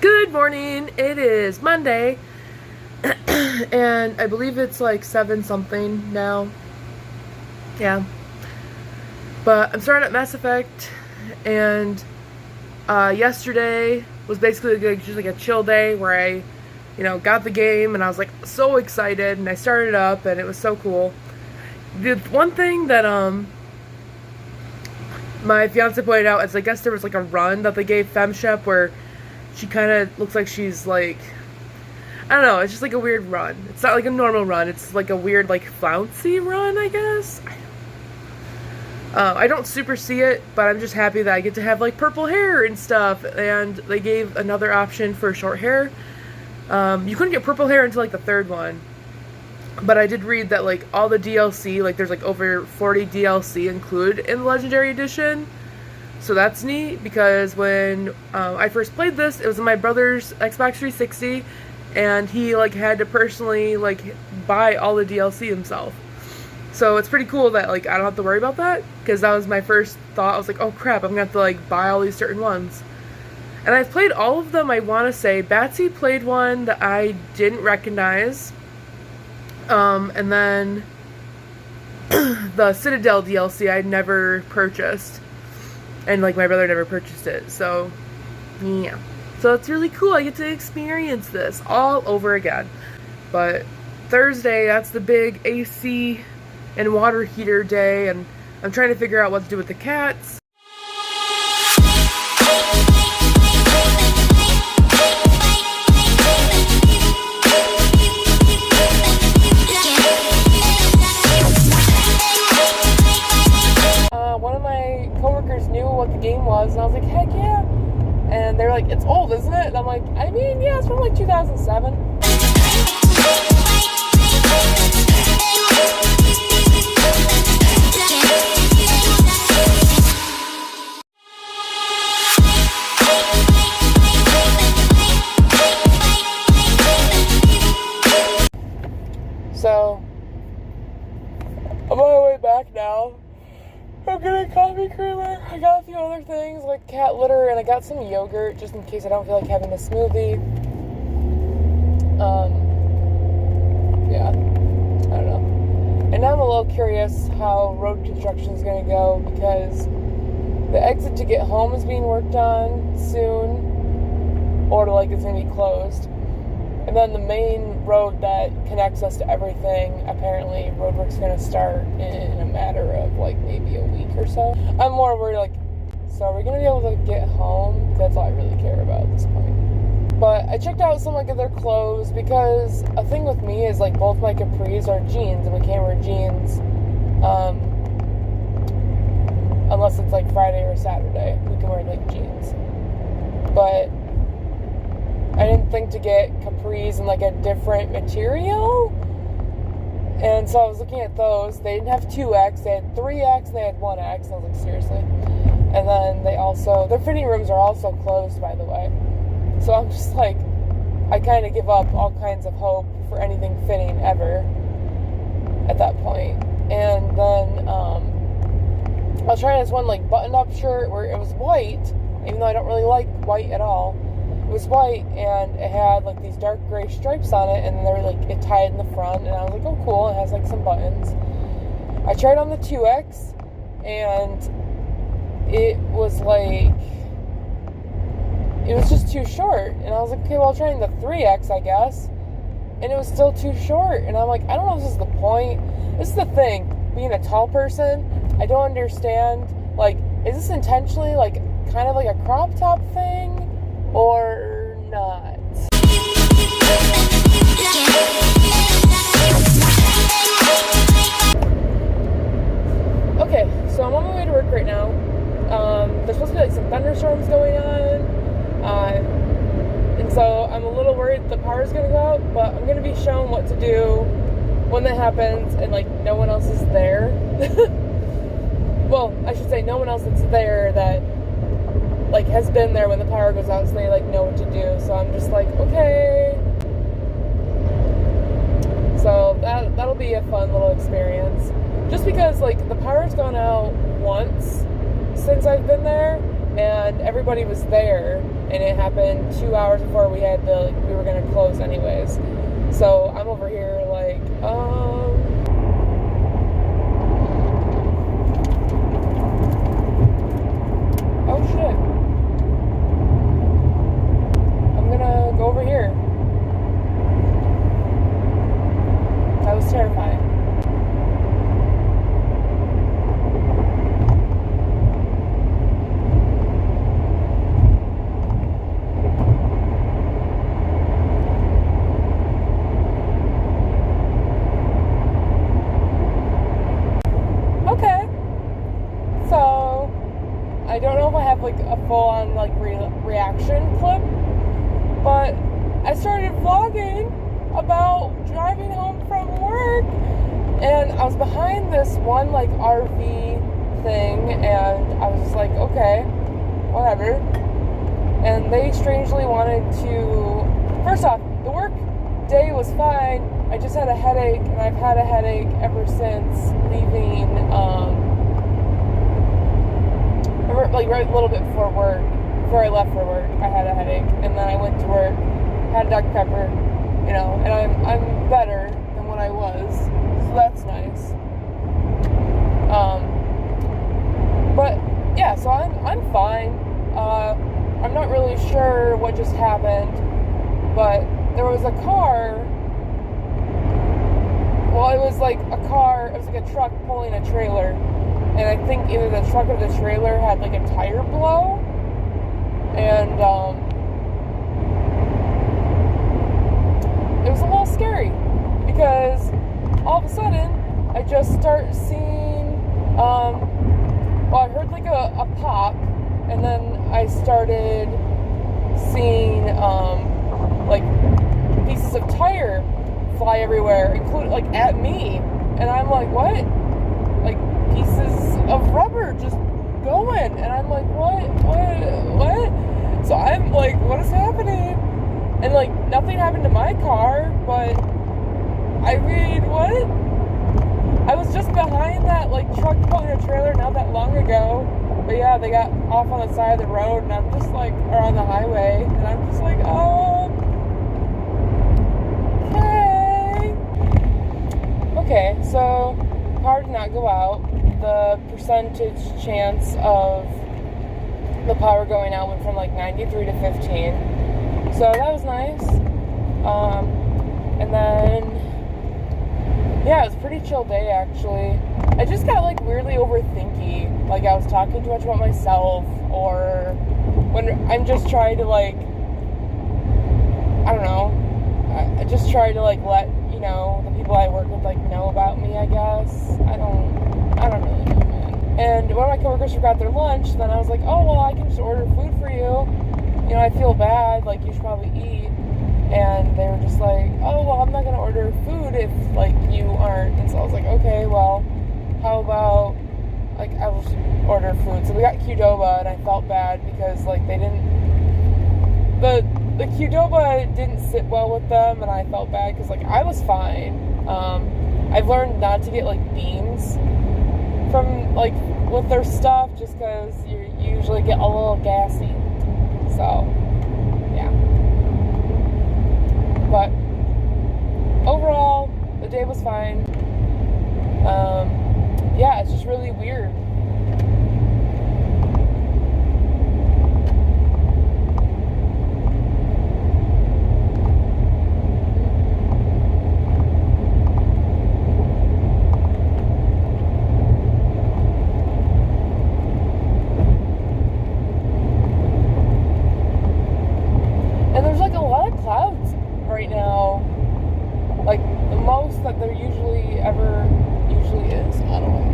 Good morning. It is Monday, and I believe it's like 7 something now. Yeah. But I'm starting at Mass Effect, and yesterday was basically just like a chill day where I, got the game, and I was like so excited, and I started up, and it was so cool. The one thing that my fiance pointed out is I guess there was like a run that they gave FemShep where she kind of looks like she's like, I don't know, it's just like a weird run. It's not like a normal run, it's like a weird like flouncy run, I guess. I don't super see it, but I'm just happy that I get to have like purple hair and stuff, and they gave another option for short hair. You couldn't get purple hair until like the third one, but I did read that like all the DLC, like there's like over 40 DLC included in the Legendary Edition. So that's neat, because when I first played this, it was in my brother's Xbox 360, and he like had to personally like buy all the DLC himself. So it's pretty cool that like I don't have to worry about that, because that was my first thought. I was like, oh crap, I'm gonna have to like buy all these certain ones. And I've played all of them, I want to say. Batsy played one that I didn't recognize. And then the Citadel DLC I'd never purchased. And like my brother never purchased it. So, yeah. So it's really cool. I get to experience this all over again. But Thursday, that's the big AC and water heater day. And I'm trying to figure out what to do with the cats. One of my coworkers knew what the game was, and I was like, heck yeah. And they're like, it's old, isn't it? And I'm like, I mean, yeah, it's from like 2007. So, I'm on my way back now. I'm getting coffee creamer. I got a few other things like cat litter, and I got some yogurt just in case I don't feel like having a smoothie. Yeah, I don't know. And now I'm a little curious how road construction is going to go, because the exit to get home is being worked on soon, or like it's going to be closed. And then the main road that connects us to everything, apparently roadwork's going to start in a matter of like maybe a week or so. I'm more worried like, so are we going to be able to get home? That's all I really care about at this point. But I checked out some like of their clothes, because a thing with me is like both my capris are jeans, and we can't wear jeans unless it's like Friday or Saturday. We can wear like jeans. But I didn't think to get capris in like a different material. And so I was looking at those. They didn't have 2X, they had 3X, and they had 1X. And I was like, seriously? And then they also, their fitting rooms are also closed, by the way. So I'm just like, I kind of give up all kinds of hope for anything fitting ever at that point. And then I was trying this one like button-up shirt where it was white, even though I don't really like white at all. It was white, and it had like these dark gray stripes on it, and they were like it tied in the front, and I was like, oh cool, it has like some buttons. I tried on the 2X, and it was like, it was just too short, and I was like, okay, well, I'll try the 3X, I guess, and it was still too short, and I'm like, I don't know if this is the point. This is the thing, being a tall person, I don't understand, like, is this intentionally like kind of like a crop top thing? Or not. Okay, so I'm on my way to work right now. There's supposed to be like some thunderstorms going on. And so I'm a little worried the power's gonna go out, but I'm gonna be shown what to do when that happens, and like no one else is there. Well, I should say no one else that's there that like has been there when the power goes out, so they like know what to do. So I'm just like, okay. So that'll be a fun little experience. Just because like the power's gone out once since I've been there, and everybody was there, and it happened 2 hours before we were gonna close anyways. So I'm over here like, oh shit. I'm gonna go over here. That was terrifying. I don't know if I have like a full-on like reaction clip, but I started vlogging about driving home from work, and I was behind this one like RV thing, and I was just like, okay, whatever. And they strangely wanted to, first off, the work day was fine. I just had a headache, and I've had a headache ever since leaving, like right a little bit before work, before I left for work, I had a headache, and then I went to work, had a Dr. Pepper, you know, and I'm better than what I was, so that's nice. But yeah, so I'm fine. I'm not really sure what just happened, but there was a car. Well, it was like a car. It was like a truck pulling a trailer. And I think either the truck or the trailer had like a tire blow, and it was a little scary because all of a sudden I just start seeing, well, I heard like a pop, and then I started seeing like pieces of tire fly everywhere, including like at me, and I'm like, what? Like pieces of rubber just going, and I'm like, what? So I'm like, what is happening? And like nothing happened to my car, but I mean, what? I was just behind that like truck pulling a trailer not that long ago, but yeah, they got off on the side of the road, and I'm just like, or on the highway, and I'm just like, okay, so power did not go out. The percentage chance of the power going out went from like 93 to 15. So that was nice. And then, yeah, it was a pretty chill day actually. I just got like weirdly overthinky. Like I was talking too much about myself, or when I'm just trying to like, I don't know, I just try to like let, you know, the people I work with like know about me, I guess. I don't really know, man. And one of my coworkers forgot their lunch, then I was like, oh, well, I can just order food for you. You know, I feel bad, like, you should probably eat. And they were just like, oh, well, I'm not going to order food if, like, you aren't. And so I was like, okay, well, how about, like, I will order food. So we got Qdoba, and I felt bad because, like, they didn't, the Qdoba didn't sit well with them, and I felt bad because, like, I was fine. I've learned not to get, like, beans from, like, with their stuff, just because you usually get a little gassy. So, yeah. But overall, the day was fine. Yeah, it's just really weird. And there's like a lot of clouds right now, like the most that there usually is. I don't know.